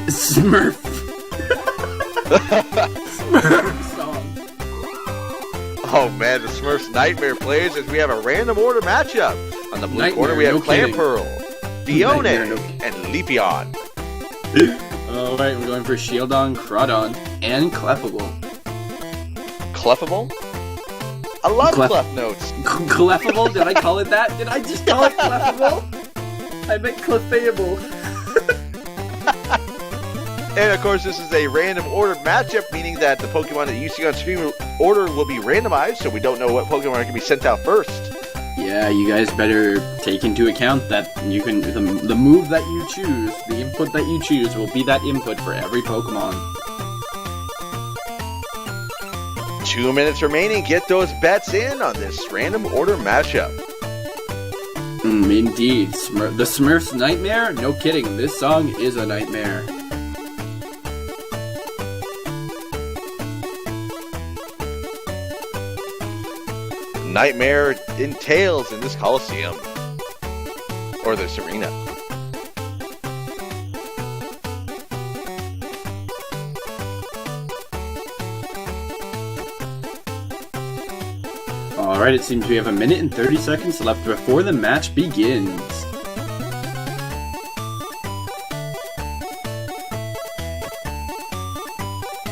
Smurf. Smurf song. Oh man, the Smurfs Nightmare plays as we have a random order matchup. On the blue Nightmare, corner we have no kidding. Clamperl, Phione, Nightmare, and Leafeon. Alright, we're going for Shieldon, Crawdaunt, and Clefable. Clefable? I love clef notes. Clefable? Did I call it that? Did I just call it Clefable? I meant Clefable. And of course, this is a random order matchup, meaning that the Pokemon that you see on screen order will be randomized, so we don't know what Pokemon are going to be sent out first. Yeah, you guys better take into account that you can the move that you choose, the input that you choose, will be that input for every Pokemon. 2 minutes remaining. Get those bets in on this random order matchup. Indeed. The Smurfs Nightmare? No kidding, this song is a nightmare. Nightmare entails in this Coliseum. Or this arena. Alright, it seems we have 1 minute and 30 seconds left before the match begins.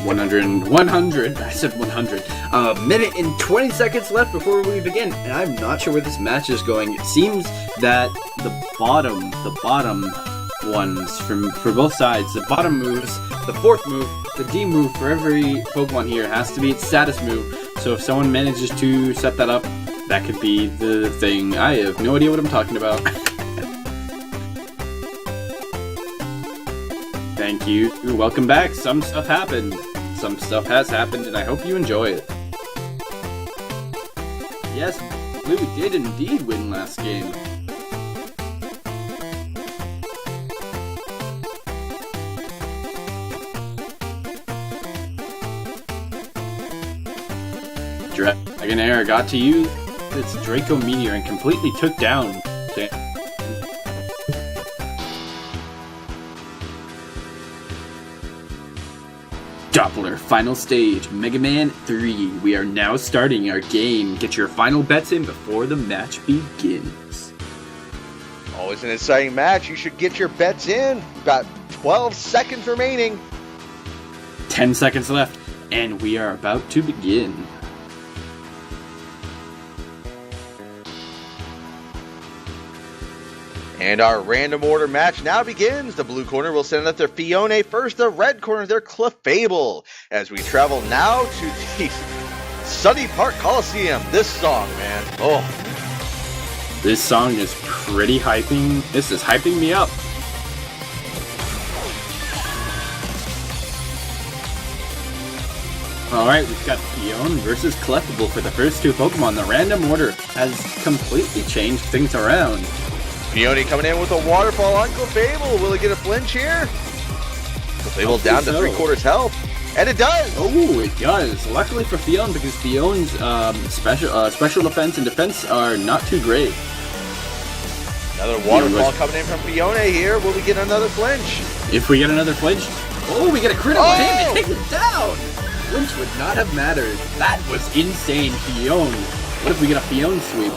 I said 100. 1 minute and 20 seconds left before we begin, and I'm not sure where this match is going. It seems that the bottom ones for both sides, the bottom moves, the fourth move, the D move for every Pokemon here has to be its status move. So if someone manages to set that up, that could be the thing. I have no idea what I'm talking about. Thank you. Welcome back. Some stuff happened. Some stuff has happened, and I hope you enjoy it. Yes, Blue did indeed win last game. Dragonair got to use its Draco Meteor and completely took down Doppler, final stage, Mega Man 3. We are now starting our game. Get your final bets in before the match begins. Always an exciting match. You should get your bets in. Got 12 seconds remaining. 10 seconds left, and we are about to begin. And our random order match now begins. The blue corner will send out their Phione first, the red corner their Clefable. As we travel now to the Sunny Park Coliseum. This song, man. Oh. This song is pretty hyping. This is hyping me up. Alright, we've got Phione versus Clefable for the first two Pokemon. The random order has completely changed things around. Phione coming in with a waterfall on Clefable. Will it get a flinch here? Clefable down to 3/4 health. And it does! Oh, it does. Luckily for Phione, because Phione's special defense and defense are not too great. Another waterfall coming in from Phione here. Will we get another flinch? If we get another flinch... Oh, we get a critical hit and take it down! Flinch would not have mattered. That was insane, Phione. What if we get a Phione sweep?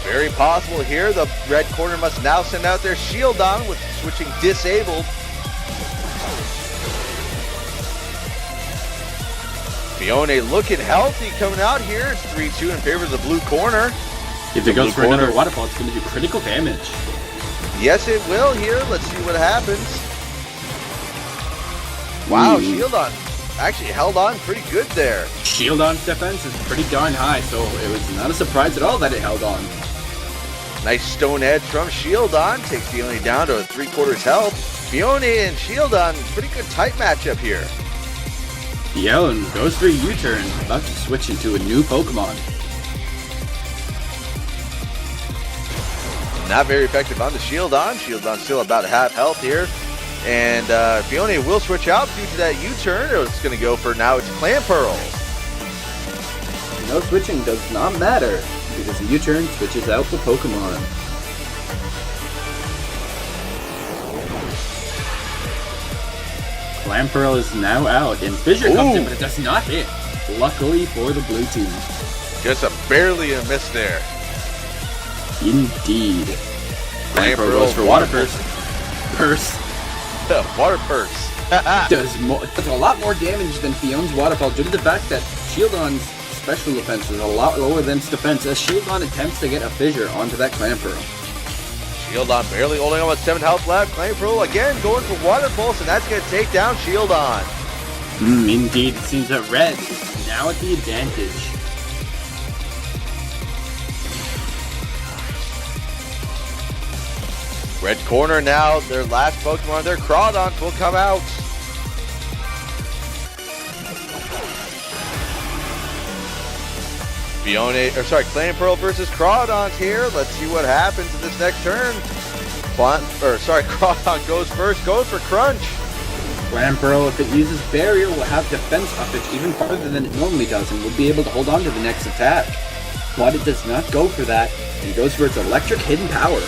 Very possible here. The red corner must now send out their Shieldon with switching disabled. Phione looking healthy coming out here. It's 3-2 in favor of the blue corner. If it goes for another waterfall, it's going to do critical damage. Yes, it will here. Let's see what happens. Wow, Shieldon actually held on pretty good there. Shieldon's defense is pretty darn high, so it was not a surprise at all that it held on. Nice stone edge from Shieldon. Takes Phione down to 3/4 health. Phione and Shieldon, pretty good tight matchup here. Phione goes for a U-turn, about to switch into a new Pokemon. Not very effective on the Shieldon. Shieldon still about half health here. And Phione will switch out due to that U-turn. It's going to go for now. It's Clamperl. No switching does not matter, because the U-turn switches out the Pokemon. Clamperl is now out, and Fissure comes in, but it does not hit. Luckily for the blue team. Just barely a miss there. Indeed. Clamperl goes for Water Purse. Water Purse. does a lot more damage than Phione's Waterfall due to the fact that Shieldon's special defense is a lot lower than its defense as Shieldon attempts to get a Fissure onto that Clamperl. Shieldon barely holding on with 7 health left. Clamperl again going for Water Pulse, and that's going to take down Shieldon. Indeed, it seems that Red is now at the advantage. Red corner now, their last Pokemon, their Crawdaunt will come out. Clamperl versus Crawdaunt here. Let's see what happens in this next turn. Crawdaunt goes first, goes for Crunch. Clamperl, if it uses Barrier, will have defense uppage even farther than it normally does and will be able to hold on to the next attack. But it does not go for that, and goes for its Electric Hidden Power.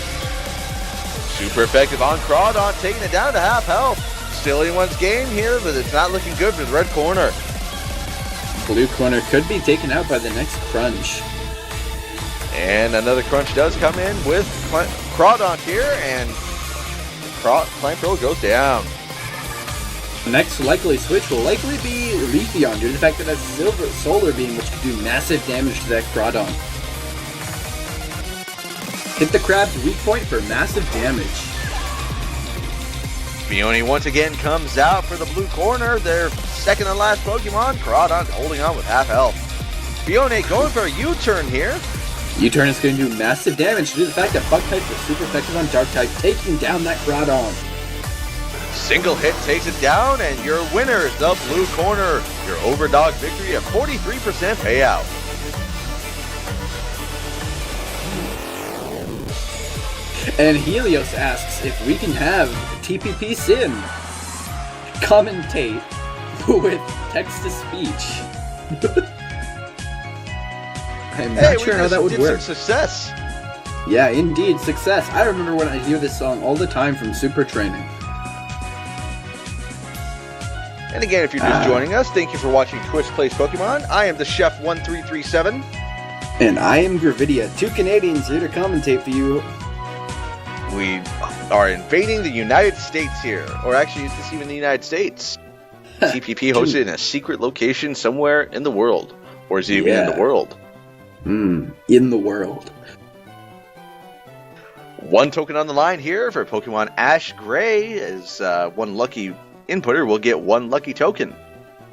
Super effective on Crawdaunt, taking it down to half health. Still anyone's game here, but it's not looking good for the red corner. Blue corner could be taken out by the next Crunch. And another Crunch does come in with Crawdaunt here, and Clamperl goes down. The next likely switch will likely be Leafeon due to the fact that it has Solar Beam, which could do massive damage to that Crawdaunt. Hit the crab's weak point for massive damage. Phione once again comes out for the blue corner. Their second and last Pokemon. Crawdaunt holding on with half health. Phione going for a U-turn here. U-turn is going to do massive damage due to the fact that Bug types are super effective on Dark type, taking down that Crawdaunt. Single hit takes it down, and your winner is the blue corner. Your overdog victory of 43% payout. And Helios asks if we can have TPP Sin commentate with text-to-speech. I'm not sure how that would work. Success. Yeah, indeed, success. I remember when I hear this song all the time from Super Training. And again, if you're just joining us, thank you for watching Twitch Plays Pokemon. I am the Chef1337. And I am Gravidia, 2 Canadians here to commentate for you. We are invading the United States here. Or actually, is this even the United States? TPP hosted in a secret location somewhere in the world. Or is it even in the world? In the world. One token on the line here for Pokemon Ash Gray, as one lucky inputter will get 1 lucky token.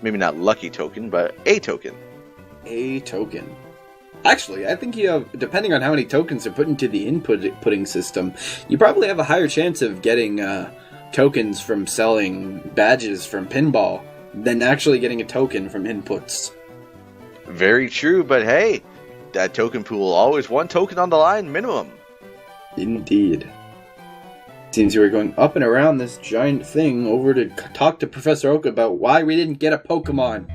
Maybe not lucky token, but a token. A token. Actually, I think you have, depending on how many tokens are put into the inputting system, you probably have a higher chance of getting tokens from selling badges from pinball than actually getting a token from inputs. Very true, but hey, that token pool, always 1 token on the line minimum. Indeed. Seems we were going up and around this giant thing over to talk to Professor Oak about why we didn't get a Pokemon.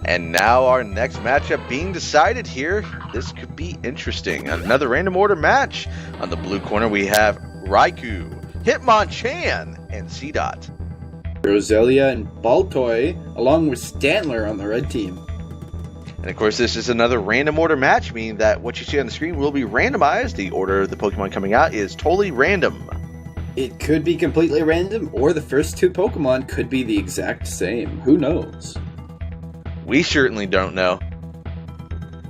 And now our next matchup being decided here. This could be interesting. Another random order match. On the blue corner we have Raikou, Hitmonchan, and Seedot. Roselia and Baltoy, along with Stantler on the red team. And of course, this is another random order match, meaning that what you see on the screen will be randomized. The order of the Pokemon coming out is totally random. It could be completely random, or the first 2 Pokemon could be the exact same. Who knows? We certainly don't know.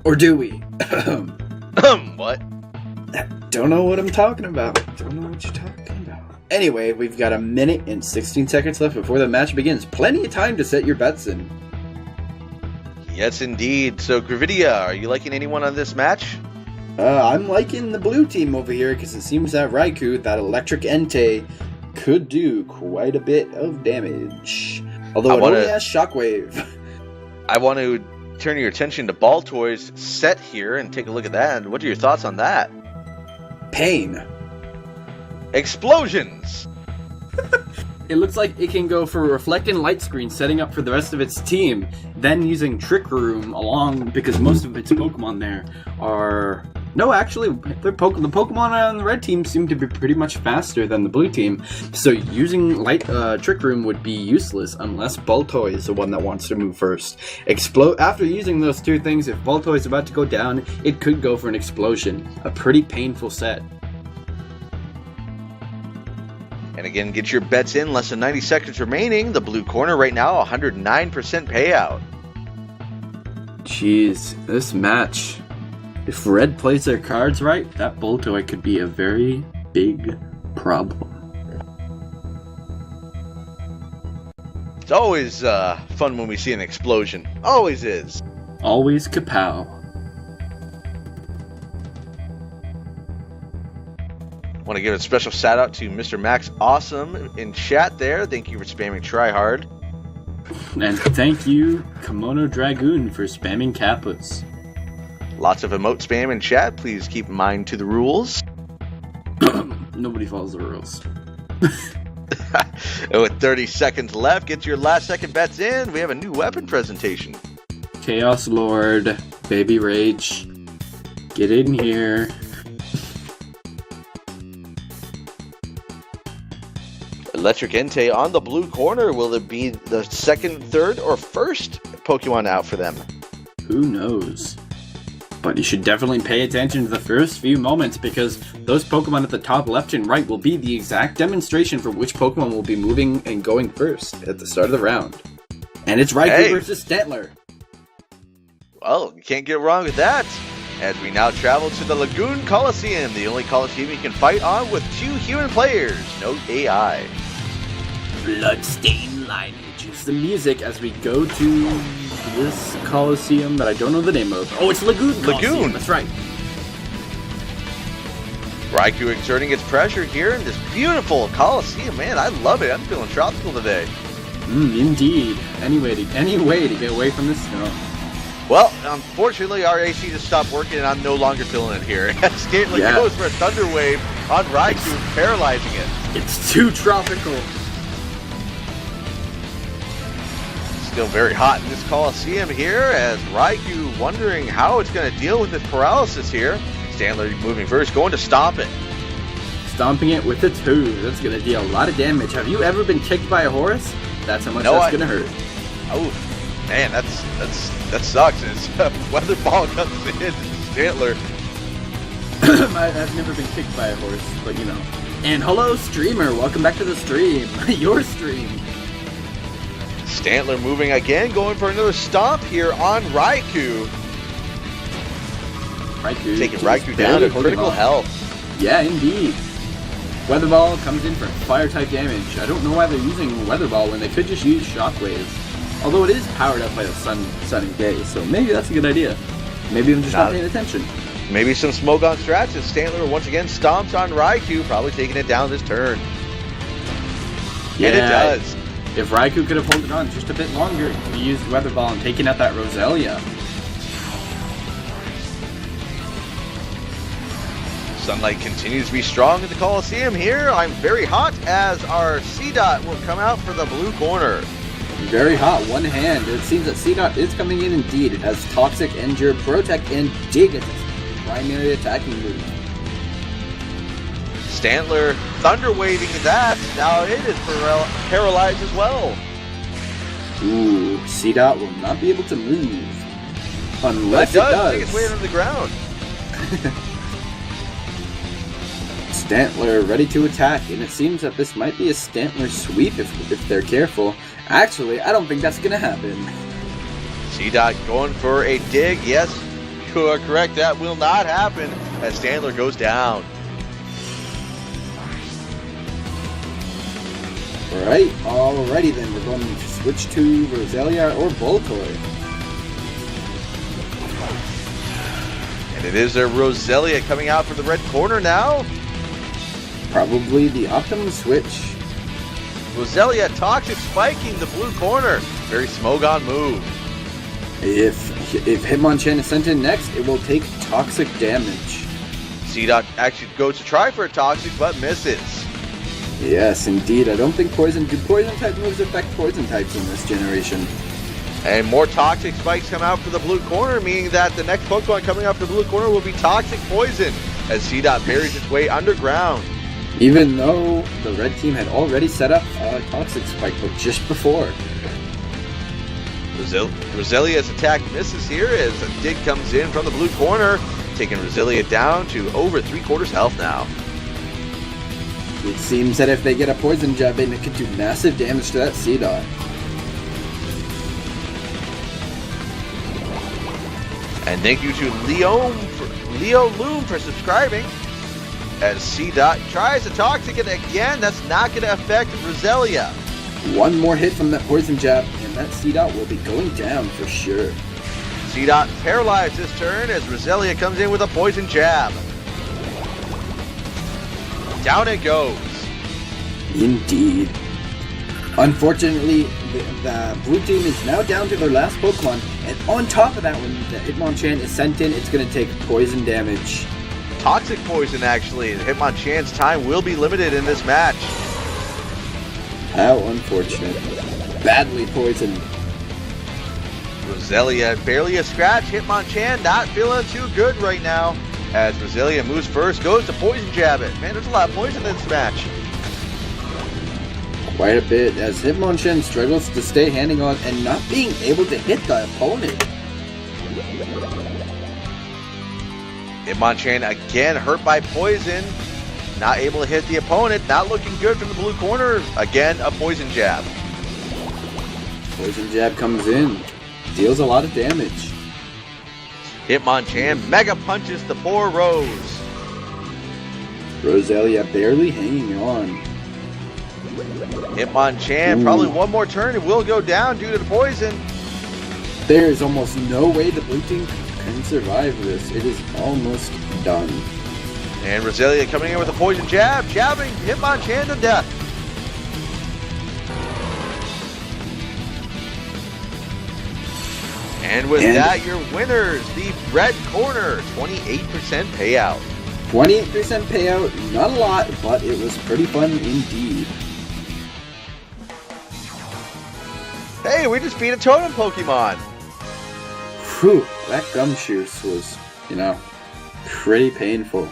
Or do we? What? Don't know what I'm talking about. Don't know what you're talking about. Anyway, we've got 1 minute and 16 seconds left before the match begins. Plenty of time to set your bets in. Yes, indeed. So, Gravidia, are you liking anyone on this match? I'm liking the blue team over here because it seems that Raikou, that electric Entei, could do quite a bit of damage. Although it only has Shockwave. I want to turn your attention to Baltoy's set here and take a look at that. What are your thoughts on that? Pain. Explosions! It looks like it can go for Reflecting Light Screen, setting up for the rest of its team, then using Trick Room along, because most of its Pokemon there are No, actually, the Pokemon on the red team seem to be pretty much faster than the blue team, so using Light Trick Room would be useless unless Baltoy is the one that wants to move first. After using those two things, if Baltoy is about to go down, it could go for an explosion. A pretty painful set. And again, get your bets in. Less than 90 seconds remaining. The blue corner right now, 109% payout. Jeez, this match. If red plays their cards right, that Baltoy could be a very big problem. It's always fun when we see an explosion. Always is. Always kapow. Want to give a special shout out to Mr. Max Awesome in chat there. Thank you for spamming tryhard. And thank you, Kimono Dragoon, for spamming Kappas. Lots of emote spam in chat. Please keep in mind to the rules. Nobody follows the rules. And with 30 seconds left, get your last second bets in. We have a new weapon presentation. Chaos Lord, Baby Rage, get in here. Electric Entei on the blue corner. Will it be the second, third, or first Pokemon out for them? Who knows? But you should definitely pay attention to the first few moments, because those Pokemon at the top left and right will be the exact demonstration for which Pokemon will be moving and going first at the start of the round. And it's Raikou versus Stantler. Well, you can't get wrong with that. As we now travel to the Lagoon Coliseum, the only Coliseum you can fight on with 2 human players, no AI. Bloodstained lineage is the music as we go to this Coliseum that I don't know the name of. Oh, it's Lagoon Coliseum. That's right. Raikou exerting its pressure here in this beautiful Coliseum. Man, I love it. I'm feeling tropical today. Indeed. Any way to get away from this snow. Well, unfortunately, our AC just stopped working, and I'm no longer feeling it here. Stantler goes for a Thunder Wave on Raikou, paralyzing it. It's too tropical. Still very hot in this Coliseum here, as Raikou wondering how it's going to deal with this paralysis here. Stantler moving first, going to stomp it. Stomping it with a 2. That's going to deal a lot of damage. Have you ever been kicked by a horse? That's how much that's going to hurt. Oh, man, that sucks. As Weather Ball comes in, Stantler. I've never been kicked by a horse, but you know. And hello, streamer. Welcome back to the stream. Your stream. Stantler moving again, going for another stomp here on Raikou. Taking Raikou down to critical health. Yeah, indeed. Weather Ball comes in for fire-type damage. I don't know why they're using Weather Ball when they could just use Shockwave. Although it is powered up by the sunny day, so maybe that's a good idea. Maybe I'm just not paying attention. Maybe some smoke on strats as Stantler once again stomps on Raikou, probably taking it down this turn. Yeah, and it does. If Raikou could have held it on just a bit longer, he used Weather Ball and taken out that Roselia. Sunlight continues to be strong in the Coliseum here. I'm very hot as our Seedot will come out for the blue corner. Very hot, one hand. It seems that Seedot is coming in indeed. It has Toxic, Endure, Protect, and Dig as its primary attacking move. Stantler Thunder Waving that. Now it is paralyzed as well. Ooh, Seedot will not be able to move. Unless it does. Take its way under the ground. Stantler ready to attack, and it seems that this might be a Stantler sweep if they're careful. Actually, I don't think that's going to happen. Seedot going for a dig. Yes, you are correct. That will not happen as Stantler goes down. Alrighty then. We're going to switch to Roselia or Baltoy. And it is their Roselia coming out for the red corner now. Probably the optimum switch. Roselia Toxic spiking the blue corner. Very Smogon move. If Hitmonchan is sent in next, it will take Toxic damage. Seedot actually goes to try for a Toxic, but misses. Yes, indeed. I don't think poison type moves affect poison types in this generation. And more Toxic Spikes come out for the blue corner, meaning that the next Pokemon coming out for the blue corner will be Toxic Poison, as Seedot buries its way underground. Even though the red team had already set up a Toxic Spike, but just before. Roselia's attack misses here as a dig comes in from the blue corner, taking Roselia down to over 3/4 health now. It seems that if they get a poison jab in, it could do massive damage to that Seedot. And thank you to Leo Loom for subscribing. As Seedot tries to Toxic it again, that's not going to affect Roselia. One more hit from that poison jab, and that Seedot will be going down for sure. Seedot paralyzed this turn as Roselia comes in with a poison jab. Down it goes. Indeed. Unfortunately, the blue team is now down to their last Pokemon, and on top of that, when the Hitmonchan is sent in, it's going to take poison damage. Toxic poison, actually. Hitmonchan's time will be limited in this match. How unfortunate. Badly poisoned. Roselia barely a scratch. Hitmonchan not feeling too good right now. As Roselia moves first, goes to poison jab it. Man, there's a lot of poison in this match. Quite a bit, as Hitmonchan struggles to stay handing on and not being able to hit the opponent. Hitmonchan again hurt by poison. Not able to hit the opponent. Not looking good from the blue corner. Again, a poison jab. Poison jab comes in. Deals a lot of damage. Hitmonchan mega punches the poor Rose. Roselia barely hanging on. Hitmonchan, probably one more turn, it will go down due to the poison. There is almost no way the blue team can survive this. It is almost done. And Roselia coming in with a poison jab, jabbing Hitmonchan to death. And with that, your winners, the red corner, 28% payout. 28% payout, not a lot, but it was pretty fun indeed. Hey, we just beat a totem Pokemon. Whew, that Gumshoos was, pretty painful.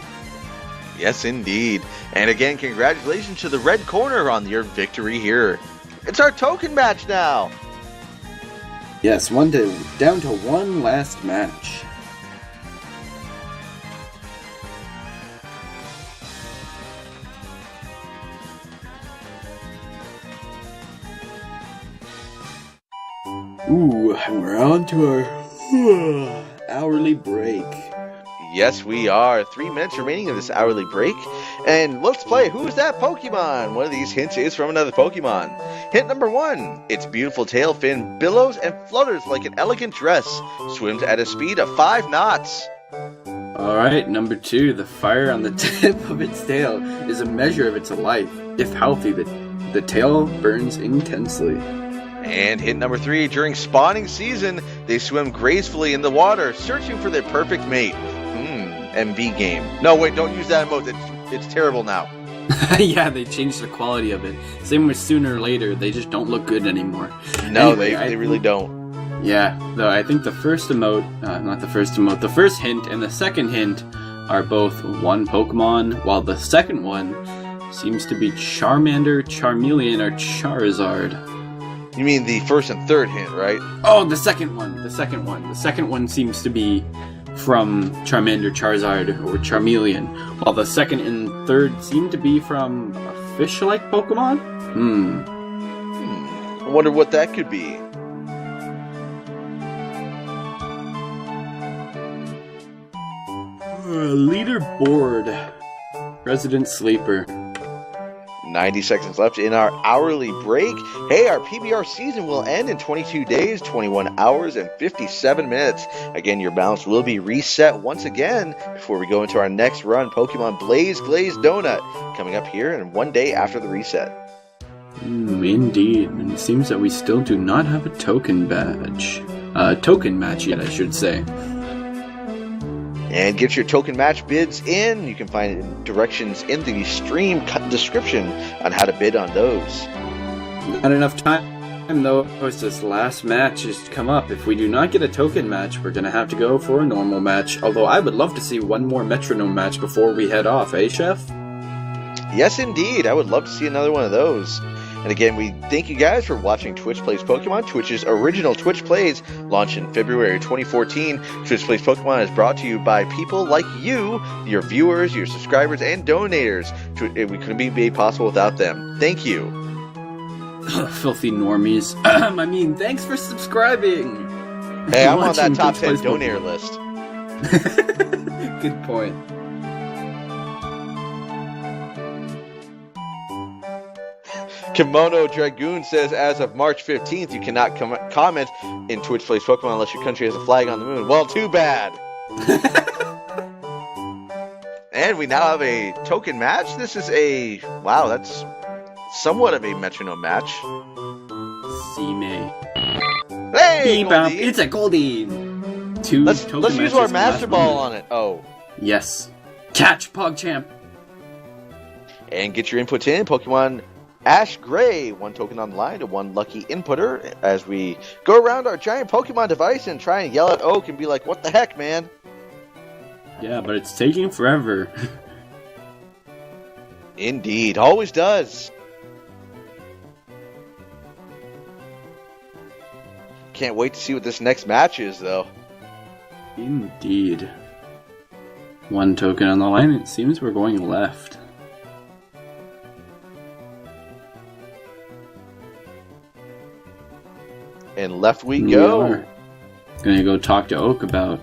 Yes, indeed. And again, congratulations to the red corner on your victory here. It's our token match now. Yes, down to one last match. Ooh, we're on to our hourly break. Yes, we are. 3 minutes remaining of this hourly break. And let's play Who's That Pokemon? One of these hints is from another Pokemon. Hint number 1. Its beautiful tail fin billows and flutters like an elegant dress. Swims at a speed of 5 knots. Alright, number 2. The fire on the tip of its tail is a measure of its life. If healthy, the tail burns intensely. And hint number 3. During spawning season, they swim gracefully in the water, searching for their perfect mate. MV game. No, wait, don't use that emote. It's terrible now. Yeah, they changed the quality of it. Same with Sooner or Later. They just don't look good anymore. No, anyway, they really don't. Yeah, though I think the first emote, the first hint and the second hint are both one Pokemon, while the second one seems to be Charmander, Charmeleon, or Charizard. You mean the first and third hint, right? Oh, the second one. The second one seems to be from Charmander, Charizard, or Charmeleon, while the second and third seem to be from a fish-like Pokemon? I wonder what that could be. Leaderboard. Resident Sleeper. 90 seconds left in our hourly break. Hey, our PBR season will end in 22 days, 21 hours, and 57 minutes. Again, your balance will be reset once again before we go into our next run, Pokemon Blaze Glazed Donut, coming up here in 1 day after the reset. Indeed, and it seems that we still do not have a token badge. Token match yet, I should say. And get your token match bids in. You can find directions in the stream description on how to bid on those. Not enough time though, as this last match has come up, if we do not get a token match, we're going to have to go for a normal match. Although I would love to see one more metronome match before we head off, eh, Chef? Yes, indeed. I would love to see another one of those. And again, we thank you guys for watching Twitch Plays Pokemon. Twitch's original Twitch Plays launched in February 2014. Twitch Plays Pokemon is brought to you by people like you, your viewers, your subscribers, and donators. We couldn't be made possible without them. Thank you. Filthy normies. I mean, thanks for subscribing. Hey, I'm on that top 10 donator list. Good point. Kimono Dragoon says, as of March 15th, you cannot comment in Twitch Plays Pokemon unless your country has a flag on the moon. Well, too bad. And we now have a token match. This is wow, that's somewhat of a metronome match. See me. Hey, Goldie. It's a Goldie. Let's use our Master Ball on it. Oh. Yes. Catch, PogChamp. And get your inputs in. Pokemon Ash Gray, 1 token on the line to 1 lucky inputter as we go around our giant Pokemon device and try and yell at Oak and be like, what the heck, man? Yeah, but it's taking forever. Indeed, always does. Can't wait to see what this next match is, though. Indeed. 1 token on the line. It seems we're going left. And left we go. Gonna go talk to Oak about